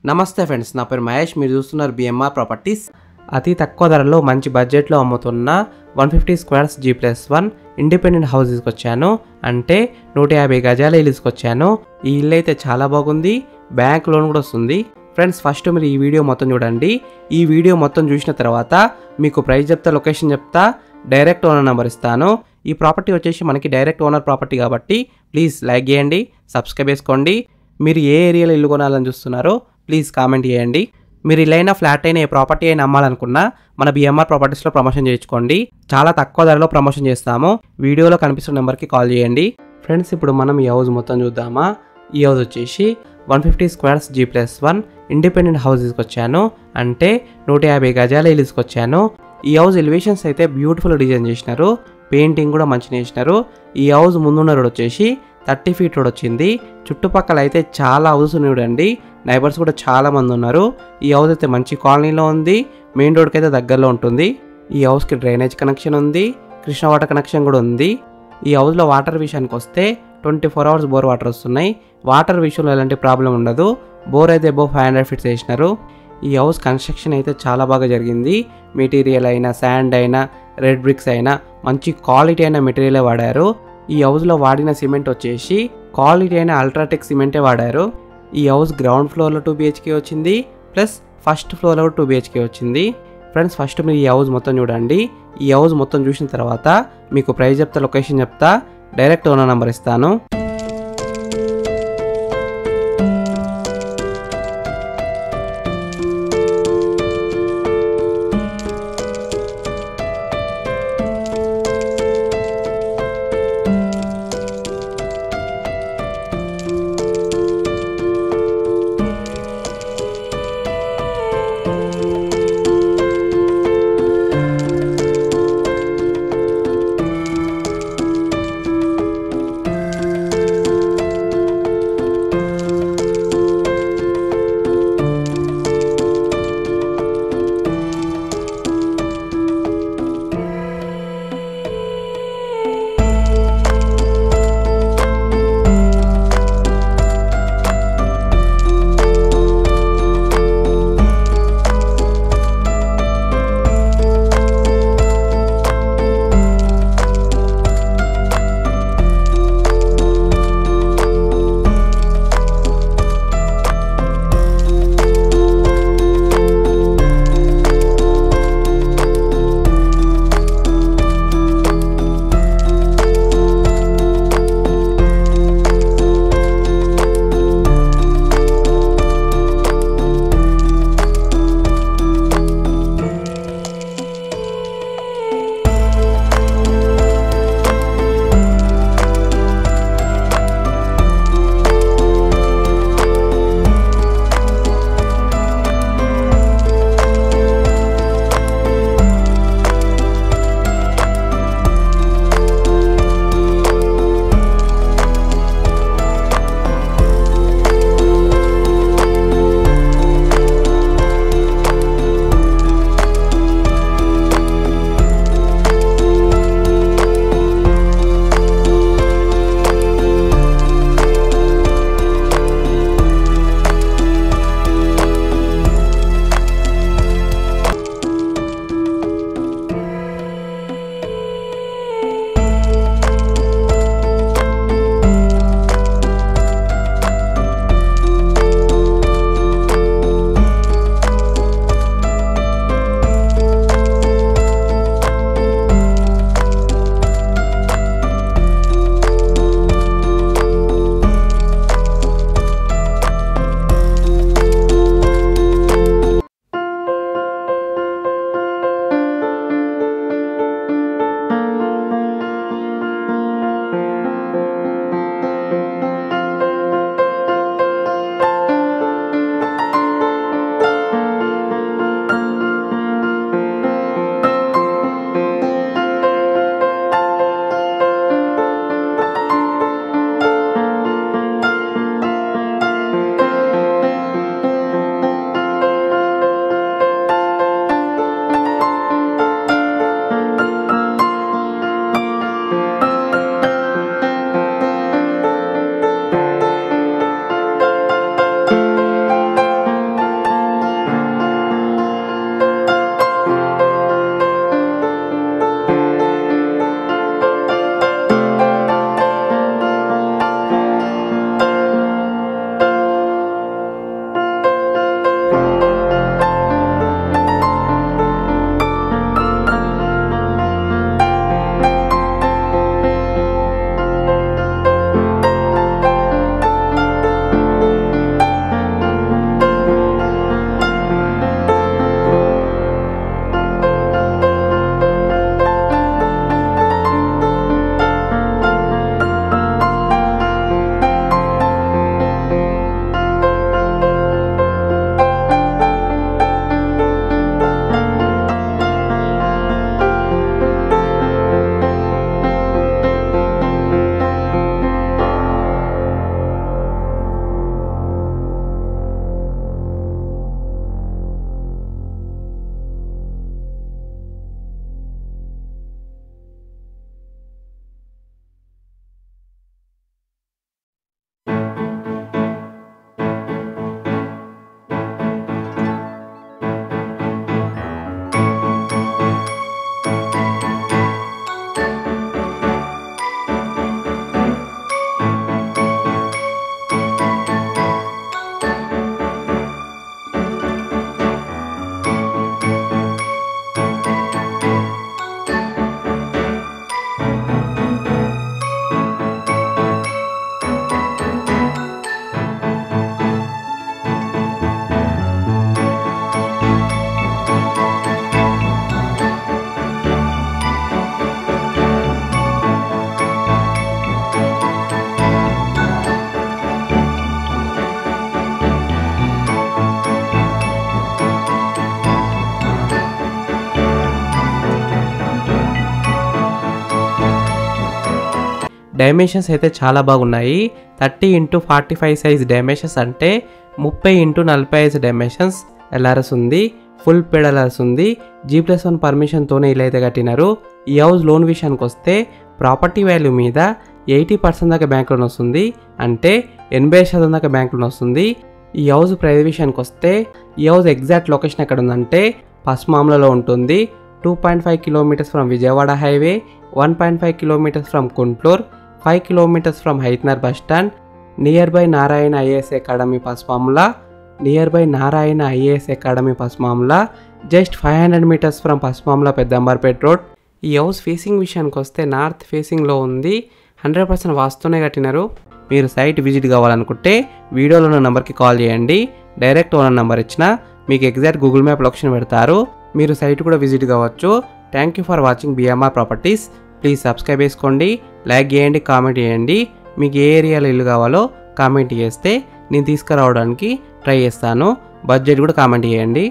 నమస్తే ఫ్రెండ్స్, నా పేరు మహేష్. మీరు చూస్తున్నారు బిఎంఆర్ ప్రాపర్టీస్. అతి తక్కువ ధరలో మంచి బడ్జెట్లో అమ్ముతున్న 150 స్క్వేర్స్ G+1 ఇండిపెండెంట్ హౌస్ తీసుకొచ్చాను. అంటే 150 గజాల ఇల్లు తీసుకొచ్చాను. ఈ ఇల్లు అయితే చాలా బాగుంది, బ్యాంక్ లోన్ కూడా వస్తుంది. ఫ్రెండ్స్, ఫస్ట్ మీరు ఈ వీడియో మొత్తం చూడండి. ఈ వీడియో మొత్తం చూసిన తర్వాత మీకు ప్రైస్ చెప్తా, లొకేషన్ చెప్తా, డైరెక్ట్ ఓనర్ నెంబర్ ఇస్తాను. ఈ ప్రాపర్టీ వచ్చేసి మనకి డైరెక్ట్ ఓనర్ ప్రాపర్టీ కాబట్టి ప్లీజ్ లైక్ చేయండి, సబ్స్క్రైబ్ చేసుకోండి. మీరు ఏ ఏరియాలో ఇల్లు కొనాలని చూస్తున్నారో ప్లీజ్ కామెంట్ చేయండి. మీరు ఇల్లైనా ఫ్లాట్ అయినా ఏ ప్రాపర్టీ అయినా అమ్మాలనుకున్నా మన బిఎంఆర్ ప్రాపర్టీస్లో ప్రమోషన్ చేయించుకోండి. చాలా తక్కువ ధరలో ప్రమోషన్ చేస్తాము. వీడియోలో కనిపిస్తున్న నెంబర్కి కాల్ చేయండి. ఫ్రెండ్స్, ఇప్పుడు మనం ఈ హౌస్ మొత్తం చూద్దామా. ఈ హౌస్ వచ్చేసి 150 స్క్వేర్స్ G+1 ఇండిపెండెంట్ హౌస్ తీసుకొచ్చాను. అంటే 150 గజాల ఇల్లు తీసుకొచ్చాను. ఈ హౌస్ ఎలివేషన్స్ అయితే బ్యూటిఫుల్ డిజైన్ చేసినారు, పెయింటింగ్ కూడా మంచిగా చేసినారు. ఈ హౌస్ ముందున్న రోడ్ వచ్చేసి 30 ఫీట్ రోడ్ వచ్చింది. చుట్టుపక్కల అయితే చాలా హౌస్ చూడండి, నైబర్స్ కూడా చాలా మంది ఉన్నారు. ఈ హౌస్ అయితే మంచి కాలనీలో ఉంది, మెయిన్ రోడ్కి అయితే దగ్గరలో ఉంటుంది. ఈ హౌస్కి డ్రైనేజ్ కనెక్షన్ ఉంది, కృష్ణ వాటర్ కనెక్షన్ కూడా ఉంది. ఈ హౌస్లో వాటర్ విషయానికి వస్తే 24 అవర్స్ బోర్ వాటర్ వస్తున్నాయి. వాటర్ విషయంలో ఎలాంటి ప్రాబ్లం ఉండదు. బోర్ అయితే అబౌవ్ 500 ఫీట్స్ వేసినారు. ఈ హౌస్ కన్స్ట్రక్షన్ అయితే చాలా బాగా జరిగింది. మెటీరియల్ అయినా, శాండ్ అయినా, రెడ్ బ్రిక్స్ అయినా మంచి క్వాలిటీ అయిన మెటీరియలే వాడారు. ఈ హౌస్లో వాడిన సిమెంట్ వచ్చేసి క్వాలిటీ అయిన అల్ట్రాటెక్ సిమెంటే వాడారు. ఈ హౌస్ గ్రౌండ్ ఫ్లోర్లో 2 BHK వచ్చింది, ప్లస్ ఫస్ట్ ఫ్లోర్లో 2 BHK వచ్చింది. ఫ్రెండ్స్, ఫస్ట్ మీరు ఈ హౌస్ మొత్తం చూడండి. ఈ హౌస్ మొత్తం చూసిన తర్వాత మీకు ప్రైస్ చెప్తా, లొకేషన్ చెప్తా, డైరెక్ట్ ఓనర్ నెంబర్ ఇస్తాను. డైమెన్షన్స్ అయితే చాలా బాగున్నాయి. 30x45 సైజ్ డైమెన్షన్స్ అంటే 30x45 డైమెన్షన్స్. ఎల్ఆర్ఎస్ ఉంది, ఫుల్ పేడ్ ఎల్ఆర్ఎస్ ఉంది. G+1 పర్మిషన్తోనే ఇలా అయితే కట్టినారు. ఈ హౌస్ లోన్ విషయానికి వస్తే ప్రాపర్టీ వాల్యూ మీద 80% దాకా బ్యాంక్ లోన్ వస్తుంది, అంటే 80% దాకా బ్యాంక్ లోన్ వస్తుంది. ఈ హౌస్ ప్రైస్ విషయానికి వస్తే ఈ హౌస్ ఎగ్జాక్ట్ లొకేషన్ ఎక్కడ ఉందంటే పస్మామ్లలో ఉంటుంది. 2.5 kilometres from Vijayawada highway, 1.5 kilometres from Kuntloor, 5 kilometres from Hayathnagar bus stand, near by Narayana IAS academy Pasumamula, just 500 metres from Pasumamula Peddamberpet road. ఈ హౌస్ ఫేసింగ్ విషయానికి వస్తే నార్త్ ఫేసింగ్లో ఉంది. 100% వాస్తునే కట్టినారు. మీరు సైట్ విజిట్ కావాలనుకుంటే వీడియోలో ఉన్న నెంబర్కి కాల్ చేయండి. డైరెక్ట్ ఓనర్ నెంబర్ ఇచ్చినా మీకు ఎగ్జాక్ట్ గూగుల్ మ్యాప్ లొకేషన్ పెడతారు. మీరు సైట్ కూడా విజిట్ కావచ్చు. Thank you for watching BMR properties. Please subscribe చేసుకోండి, లైక్ చేయండి, కామెంట్ చేయండి. మీకు ఏ ఏరియాలో ఇల్లు కావాలో కామెంట్ చేస్తే నేను తీసుకురావడానికి ట్రై చేస్తాను. బడ్జెట్ కూడా కామెంట్ చేయండి.